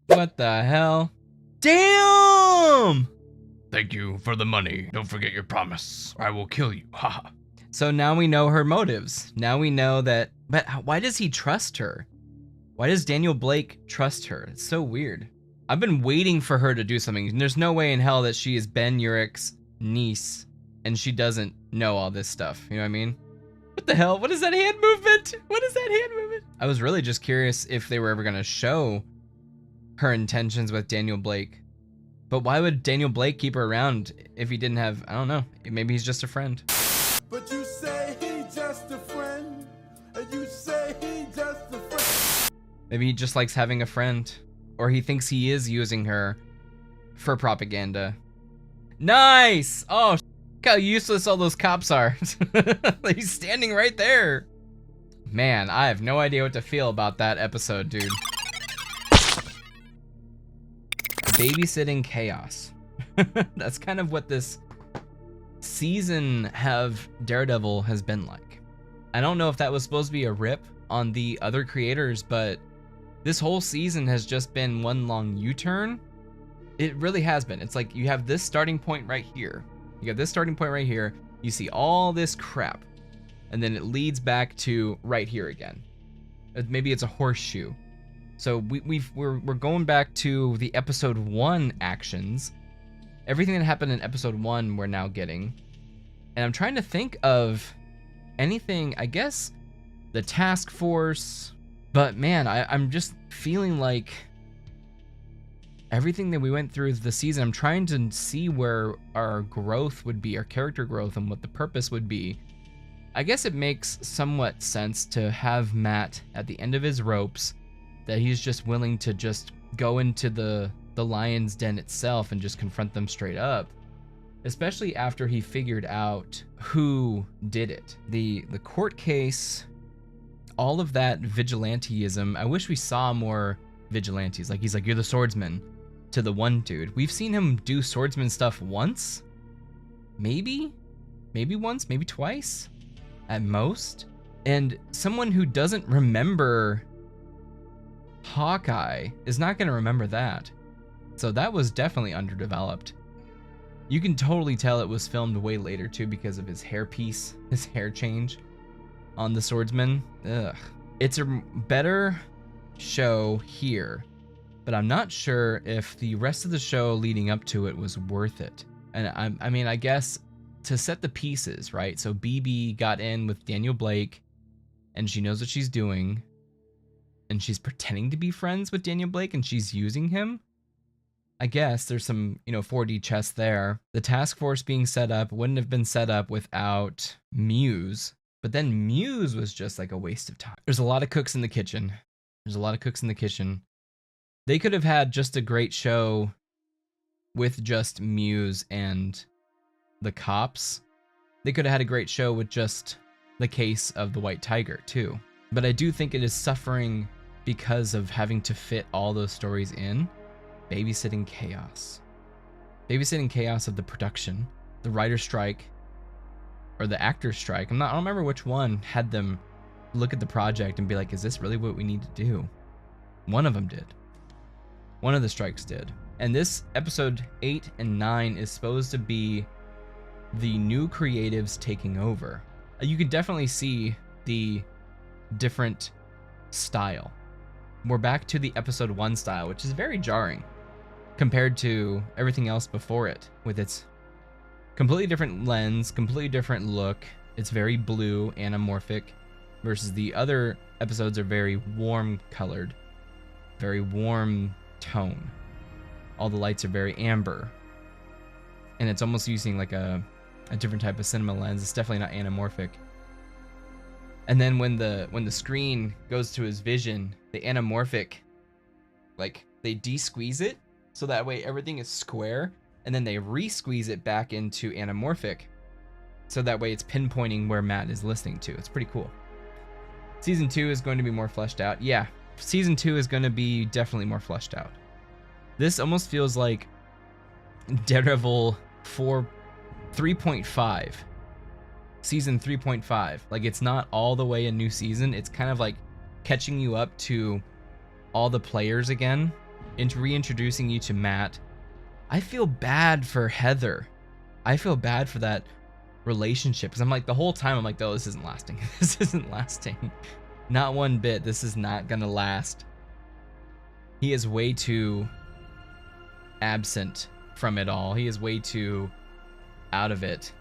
What the hell? Damn! Thank you for the money. Don't forget your promise. I will kill you. Haha. So now we know her motives. Now we know that, but why does he trust her? Why does Daniel Blake trust her? It's so weird. I've been waiting for her to do something. And there's no way in hell that she is Ben Urich's niece and she doesn't know all this stuff. You know what I mean? What the hell? What is that hand movement? What is that hand movement? I was really just curious if they were ever going to show her intentions with Daniel Blake. But why would Daniel Blake keep her around if he didn't have, I don't know, maybe he's just a friend. But you say he's just a friend, and you say he's just a friend. Maybe he just likes having a friend, or he thinks he is using her for propaganda. Nice! Oh, look how useless all those cops are. He's standing right there. Man, I have no idea what to feel about that episode, dude. Babysitting chaos. That's kind of what this season of Daredevil has been like. I don't know if that was supposed to be a rip on the other creators, but this whole season has just been one long U-turn. It really has been. It's like you have this starting point right here. You got this starting point right here. You see all this crap, and then it leads back to right here again. Maybe it's a horseshoe. So we're going back to the episode 1 actions. Everything that happened in episode 1 we're now getting. And I'm trying to think of anything, I guess the task force, but man, I'm just feeling like everything that we went through the season, I'm trying to see where our growth would be, our character growth, and what the purpose would be. I guess it makes somewhat sense to have Matt at the end of his ropes, that he's just willing to just go into the lion's den itself and just confront them straight up, especially after he figured out who did it. The court case, all of that vigilanteism. I wish we saw more vigilantes. Like he's like, you're the swordsman, to the one dude. We've seen him do swordsman stuff once, maybe once, maybe twice at most. And someone who doesn't remember Hawkeye is not going to remember that. So that was definitely underdeveloped. You can totally tell it was filmed way later too because of his hairpiece, his hair change on the swordsman. Ugh. It's a better show here, but I'm not sure if the rest of the show leading up to it was worth it. And I mean, I guess to set the pieces, right? So BB got in with Daniel Blake and she knows what she's doing. And she's pretending to be friends with Daniel Blake and she's using him. I guess there's some, 4D chess there. The task force being set up wouldn't have been set up without Muse. But then Muse was just like a waste of time. There's a lot of cooks in the kitchen. They could have had just a great show with just Muse and the cops. They could have had a great show with just the case of the White Tiger too. But I do think it is suffering because of having to fit all those stories in. Babysitting chaos. Babysitting chaos of the production. The writer's strike. Or the actor's strike. I don't remember which one had them look at the project and be like, is this really what we need to do? One of them did. One of the strikes did. And this episode 8 and 9 is supposed to be the new creatives taking over. You can definitely see the different style. We're back to the episode 1 style, which is very jarring compared to everything else before it, with its completely different lens, completely different look. It's very blue, anamorphic, versus the other episodes are very warm colored, very warm tone. All the lights are very amber, and it's almost using like a different type of cinema lens. It's definitely not anamorphic. And then when the screen goes to his vision, the anamorphic, like they de-squeeze it so that way everything is square, and then they re-squeeze it back into anamorphic so that way it's pinpointing where Matt is listening to. It's pretty cool. Season 2 is going to be more fleshed out. Yeah, season 2 is going to be definitely more fleshed out. This almost feels like Daredevil 3.5. Season 3.5. Like, it's not all the way a new season. It's kind of like catching you up to all the players again reintroducing you to Matt. I feel bad for Heather. I feel bad for that relationship because I'm like, the whole time I'm like, oh, this isn't lasting. This isn't lasting. Not one bit. This is not gonna last. He is way too absent from it all. He is way too out of it.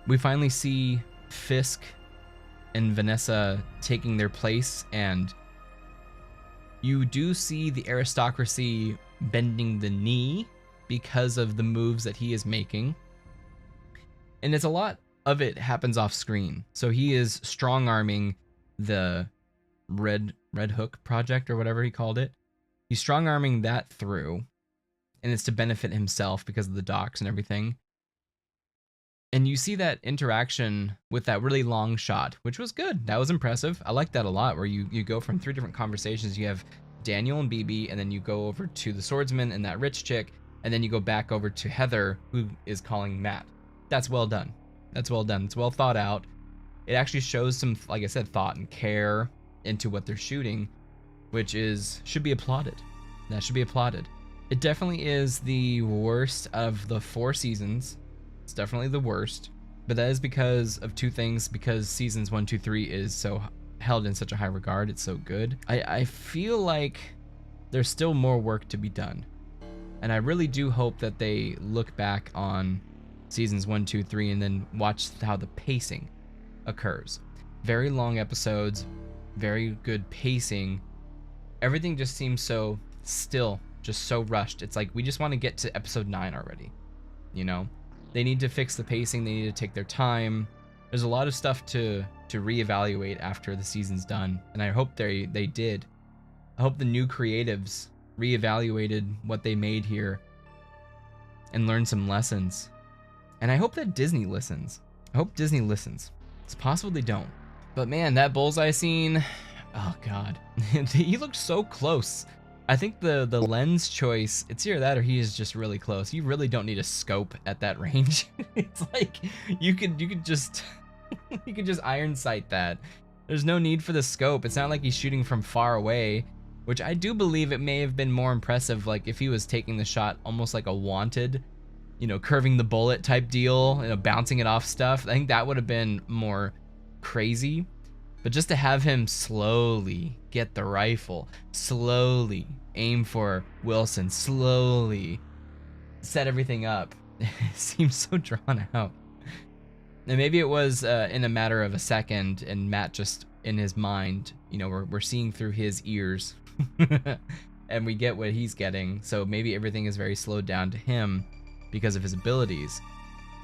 We finally see Fisk and Vanessa taking their place, and you do see the aristocracy bending the knee because of the moves that he is making. And it's a lot of it happens off screen. So he is strong-arming the Red Hook project or whatever he called it. He's strong-arming that through, and it's to benefit himself because of the docks and everything. And you see that interaction with that really long shot, which was good. That was impressive. I like that a lot, where you go from 3 different conversations. You have Daniel and BB, and then you go over to the swordsman and that rich chick, and then you go back over to Heather, who is calling Matt. That's well done. That's well done. It's well thought out. It actually shows some, like I said, thought and care into what they're shooting, which should be applauded. That should be applauded. It definitely is the worst of the 4 seasons. It's definitely the worst, but that is because of 2 things. Because seasons 1, 2, 3 is so held in such a high regard. It's so good. I feel like there's still more work to be done, and I really do hope that they look back on seasons 1, 2, 3 and then watch how the pacing occurs. Very long episodes, very good pacing. Everything just seems so still, just so rushed. It's like we just want to get to episode 9 already, you know? They need to fix the pacing. They need to take their time. There's a lot of stuff to reevaluate after the season's done, and I hope they did. I hope the new creatives reevaluated what they made here and learned some lessons. And I hope that Disney listens. I hope Disney listens. It's possible they don't. But man, that bullseye scene, oh god. He looked so close. I think the lens choice, it's either that or he is just really close. You really don't need a scope at that range. It's like you could just you could just iron sight that. There's no need for the scope. It's not like he's shooting from far away, which I do believe it may have been more impressive, like if he was taking the shot almost like a Wanted, you know, curving the bullet type deal, you know, bouncing it off stuff. I think that would have been more crazy. But just to have him slowly get the rifle, slowly aim for Wilson, slowly set everything up, it seems so drawn out. And maybe it was in a matter of a second, and Matt just in his mind, you know, we're seeing through his ears, and we get what he's getting. So maybe everything is very slowed down to him because of his abilities.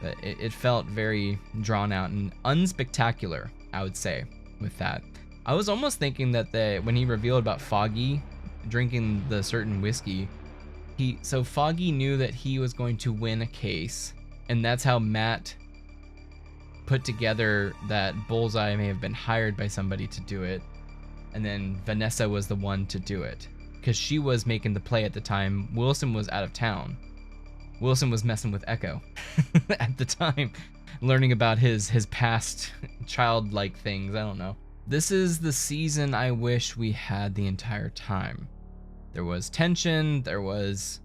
But it felt very drawn out and unspectacular, I would say. With that, I was almost thinking that when he revealed about Foggy drinking the certain whiskey, so Foggy knew that he was going to win a case, and that's how Matt put together that Bullseye may have been hired by somebody to do it, and then Vanessa was the one to do it because she was making the play at the time. Wilson was out of town. Wilson was messing with Echo at the time, learning about his past childlike things. I don't know. This is the season I wish we had the entire time. There was tension, there was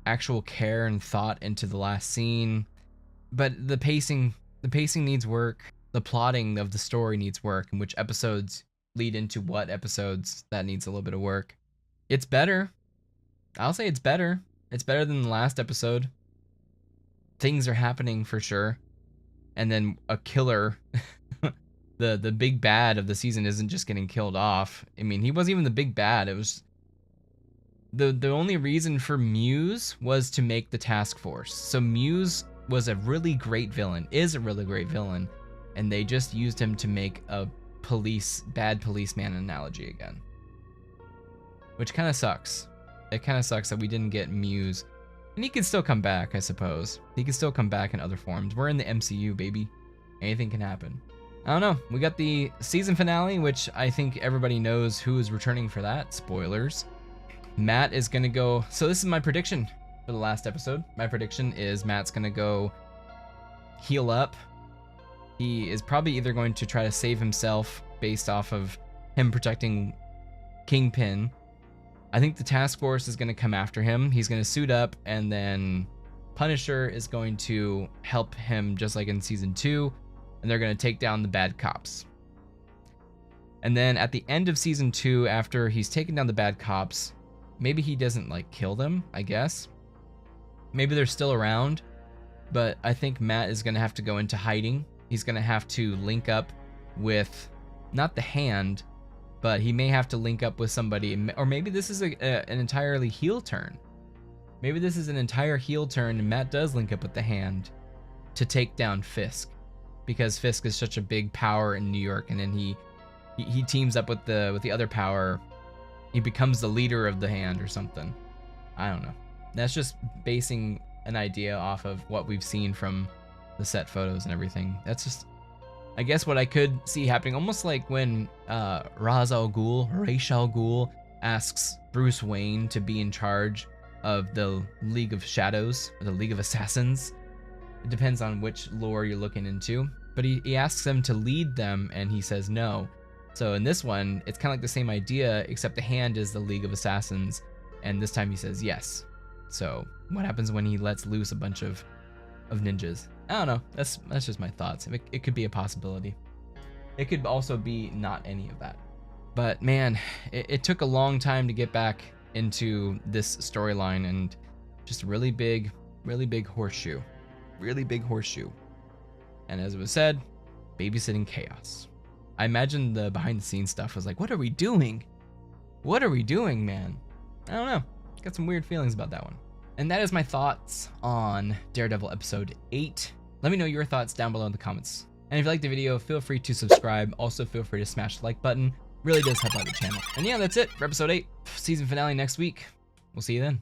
actual care and thought into the last scene, but the pacing needs work. The plotting of the story needs work, and which episodes lead into what episodes, that needs a little bit of work. It's better. I'll say it's better. It's better than the last episode. Things are happening for sure. And then a killer, the big bad of the season isn't just getting killed off. I mean, he wasn't even the big bad. It was the only reason for Muse was to make the task force. So Muse was a really great villain, is a really great villain, and they just used him to make a bad policeman analogy again. Which kind of sucks. It kind of sucks that we didn't get Muse. And he can still come back, I suppose. He can still come back in other forms. We're in the MCU, baby. Anything can happen. I don't know. We got the season finale, which I think everybody knows who is returning for that. Spoilers. Matt is going to go... So this is my prediction for the last episode. My prediction is Matt's going to go heal up. He is probably either going to try to save himself based off of him protecting Kingpin, I think the task force is going to come after him. He's going to suit up, and then Punisher is going to help him just like in season 2, and they're going to take down the bad cops. And then at the end of season 2, after he's taken down the bad cops, maybe he doesn't like kill them, I guess. Maybe they're still around, but I think Matt is going to have to go into hiding. He's going to have to link up with, not the Hand, but he may have to link up with somebody, or maybe this is an entirely heel turn. Maybe this is an entire heel turn and Matt does link up with the Hand to take down Fisk, because Fisk is such a big power in New York, and then he teams up with the other power. He becomes the leader of the Hand or something. I don't know. That's just basing an idea off of what we've seen from the set photos and everything. That's just, I guess, what I could see happening. Almost like when Ra's al Ghul asks Bruce Wayne to be in charge of the League of Shadows, or the League of Assassins. It depends on which lore you're looking into. But he asks them to lead them, and he says no. So in this one, it's kind of like the same idea, except the Hand is the League of Assassins, and this time he says yes. So what happens when he lets loose a bunch of ninjas? I don't know. That's just my thoughts. It could be a possibility. It could also be not any of that. But man, it took a long time to get back into this storyline, and just a really big horseshoe. Really big horseshoe. And as it was said, babysitting chaos. I imagine the behind the scenes stuff was like, what are we doing? What are we doing, man? I don't know. Got some weird feelings about that one. And that is my thoughts on Daredevil episode 8. Let me know your thoughts down below in the comments. And if you liked the video, feel free to subscribe. Also, feel free to smash the like button. Really does help out the channel. And yeah, that's it for episode 8. Season finale next week. We'll see you then.